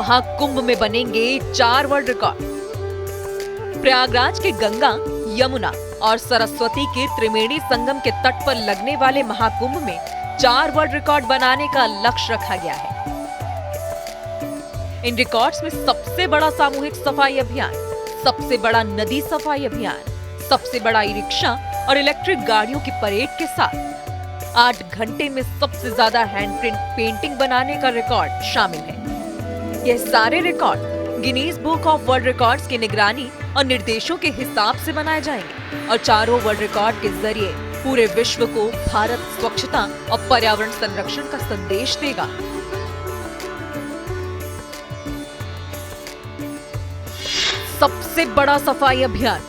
महाकुंभ में बनेंगे 4 world record. Prayagraj के गंगा, यमुना और सरस्वती के त्रिवेणी संगम के तट पर लगने वाले महाकुंभ में 4 वर्ल्ड रिकॉर्ड बनाने का लक्ष्य रखा गया है। इन रिकॉर्ड्स में सबसे बड़ा सामूहिक सफाई अभियान, सबसे बड़ा नदी सफाई अभियान, सबसे बड़ा ई-रिक्शा और इलेक्ट्रिक गाड़ियों की परेड के साथ 8 घंटे में सबसे ज्यादा हैंड प्रिंट पेंटिंग बनाने का रिकॉर्ड शामिल है। यह सारे record Guinness book of world records की निगरानी और निर्देशों के हिसाब से बनाए जाएंगे और चारों वर्ल्ड रिकॉर्ड के जरिए पूरे विश्व को भारत स्वच्छता और पर्यावरण संरक्षण का संदेश देगा। सबसे बड़ा सफाई अभियान,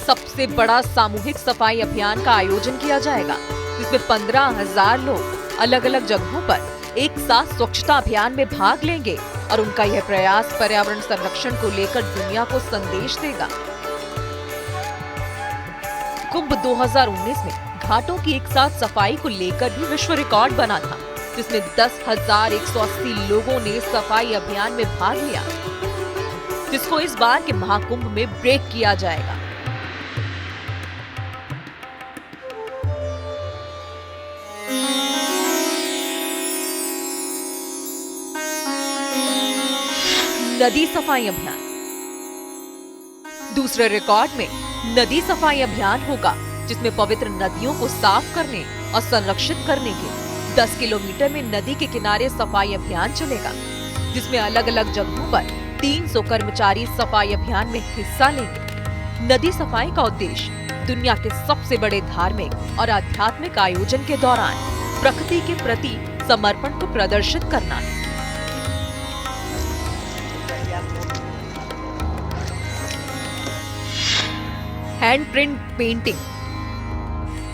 सबसे बड़ा सामूहिक सफाई अभियान का आयोजन किया जाएगा, जिसमें 15,000 लोग अलग अलग जगहों पर एक साथ स्वच्छता अभियान में भाग लेंगे और उनका यह प्रयास पर्यावरण संरक्षण को लेकर दुनिया को संदेश देगा। कुंभ 2019 में घाटों की एक साथ सफाई को लेकर भी विश्व रिकॉर्ड बना था, जिसमें 10,180 लोगों ने सफाई अभियान में भाग लिया, जिसको इस बार के महाकुंभ में ब्रेक किया जाएगा। नदी सफाई अभियान। दूसरे रिकॉर्ड में नदी सफाई अभियान होगा, जिसमें पवित्र नदियों को साफ करने और संरक्षित करने के 10 किलोमीटर में नदी के किनारे सफाई अभियान चलेगा, जिसमें अलग अलग जगहों पर 300 कर्मचारी सफाई अभियान में हिस्सा लेंगे। नदी सफाई का उद्देश्य दुनिया के सबसे बड़े धार्मिक और आध्यात्मिक आयोजन के दौरान प्रकृति के प्रति समर्पण को प्रदर्शित करना है। Hand print painting.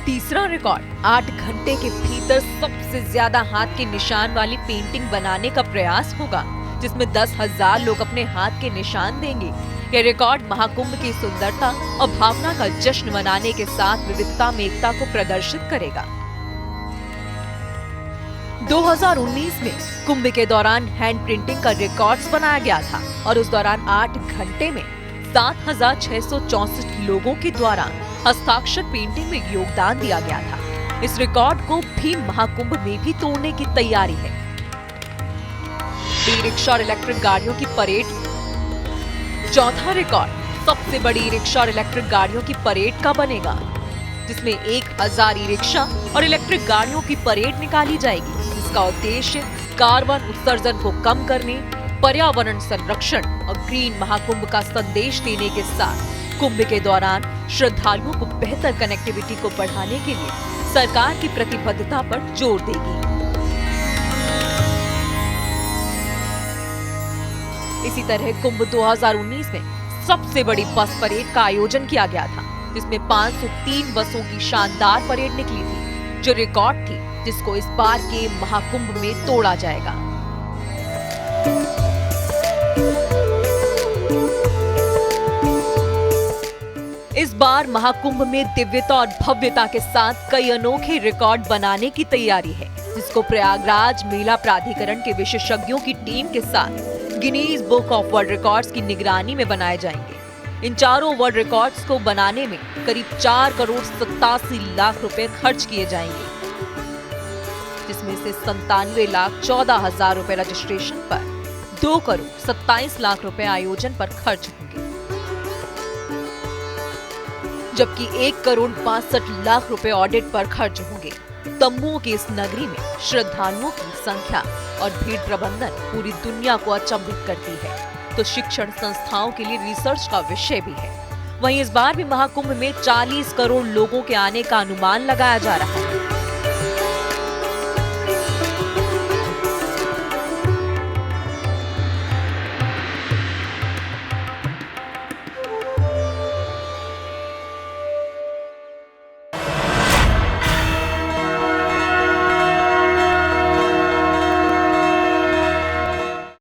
तीसरा रिकॉर्ड 8 घंटे के भीतर सबसे ज्यादा हाथ के निशान वाली पेंटिंग बनाने का प्रयास होगा, जिसमें 10,000 लोग अपने हाथ के निशान देंगे। यह रिकॉर्ड महाकुंभ की सुंदरता और भावना का जश्न मनाने के साथ विविधता में एकता को प्रदर्शित करेगा। 2019 में कुंभ के दौरान हैंड प्रिंटिंग का रिकॉर्ड्स बनाया गया था और उस दौरान 8 घंटे में 7,664 लोगों के द्वारा हस्ताक्षर पेंटिंग में योगदान दिया गया था। इस रिकॉर्ड को भी महाकुंभ में भी तोड़ने की तैयारी है। ई-रिक्शा और इलेक्ट्रिक गाड़ियों की परेड। चौथा रिकॉर्ड सबसे बड़ी ई-रिक्शा और इलेक्ट्रिक गाड़ियों की परेड का बनेगा, जिसमें 1,000 ई-रिक्शा और इलेक्ट्रिक गाड़ियों की परेड निकाली जाएगी, जिसका उद्देश्य कार्बन उत्सर्जन को कम करने, पर्यावरण संरक्षण और ग्रीन महाकुंभ का संदेश देने के साथ कुंभ के दौरान श्रद्धालुओं को बेहतर कनेक्टिविटी को बढ़ाने के लिए सरकार की प्रतिबद्धता पर जोर देगी। इसी तरह कुंभ 2019 में सबसे बड़ी बस परेड का आयोजन किया गया था, जिसमें 503 बसों की शानदार परेड निकली थी, जो रिकॉर्ड थी, जिसको इस बार के महाकुंभ में तोड़ा जाएगा। इस बार महाकुंभ में दिव्यता और भव्यता के साथ कई अनोखे रिकॉर्ड बनाने की तैयारी है, जिसको प्रयागराज मेला प्राधिकरण के विशेषज्ञों की टीम के साथ Guinness book of world records की निगरानी में बनाए जाएंगे। इन चारों वर्ल्ड रिकॉर्ड्स को बनाने में करीब 4,87,00,000 रुपए खर्च किए जाएंगे, जिसमें से 97,14,000 रुपए रजिस्ट्रेशन पर, 2,27,00,000 रुपए आयोजन पर खर्च होंगे, जबकि 1,65,00,000 रुपए ऑडिट पर खर्च होंगे। तंबुओं की इस नगरी में श्रद्धालुओं की संख्या और भीड़ प्रबंधन पूरी दुनिया को अचंभित करती है, तो शिक्षण संस्थाओं के लिए रिसर्च का विषय भी है। वहीं इस बार भी महाकुंभ में 40 करोड़ लोगों के आने का अनुमान लगाया जा रहा है।